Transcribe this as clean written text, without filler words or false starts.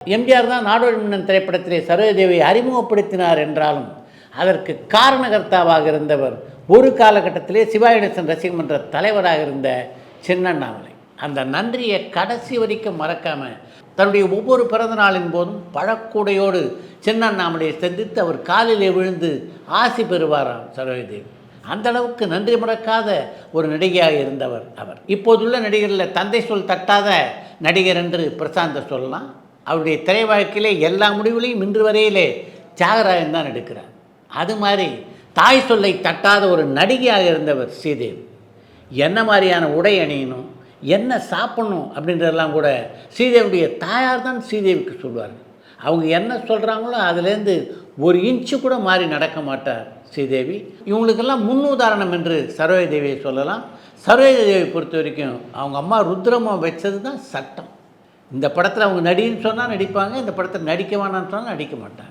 எம்ஜிஆர் தான் நாடோடி மன்னன் திரைப்படத்திலே சரோஜாதேவியை அறிமுகப்படுத்தினார் என்றாலும் அதற்கு காரணகர்த்தாவாக இருந்தவர் ஒரு காலகட்டத்திலே சிவாஜி கணேசன் ரசிக மன்ற தலைவராக இருந்த சின்னண்ணாமலை. அந்த நன்றியை கடைசி வரைக்கும் மறக்காமல் தன்னுடைய ஒவ்வொரு பிறந்த நாளின் போதும் பழக்கூடையோடு சின்னண்ணாமலையை சந்தித்து அவர் காலிலே விழுந்து ஆசி பெறுவாராம் சரோஜாதேவி. அந்த அளவுக்கு நன்றி மறக்காத ஒரு நடிகையாக இருந்தவர் அவர். இப்போதுள்ள நடிகரில் தந்தை சொல் தட்டாத நடிகர் என்று பிரசாந்தை சொல்லலாம். அவருடைய திரை வாழ்க்கையிலே எல்லா முடிவுலையும் இன்று வரையிலே தியாகராஜன் தான் எடுக்கிறார். அது மாதிரி தாய் சொல்லை தட்டாத ஒரு நடிகையாக இருந்தவர் ஸ்ரீதேவி. என்ன மாதிரியான உடை அணியணும், என்ன சாப்பிடணும் அப்படின்றதெல்லாம் கூட ஸ்ரீதேவியுடைய தாயார் தான் ஸ்ரீதேவிக்கு சொல்வார்கள். அவங்க என்ன சொல்கிறாங்களோ அதுலேருந்து ஒரு இன்ச்சு கூட மாறி நடக்க மாட்டார் ஸ்ரீதேவி. இவங்களுக்கெல்லாம் முன்னுதாரணம் என்று சரோஜாதேவியை சொல்லலாம். சரோஜாதேவியை பொறுத்த வரைக்கும் அவங்க அம்மா ருத்ரம்மா வச்சது தான் சட்டம். இந்த படத்தில் அவங்க நடின்னு சொன்னால் நடிப்பாங்க, இந்த படத்தில் நடிக்க வேணான்னு சொன்னால் நடிக்க மாட்டாங்க.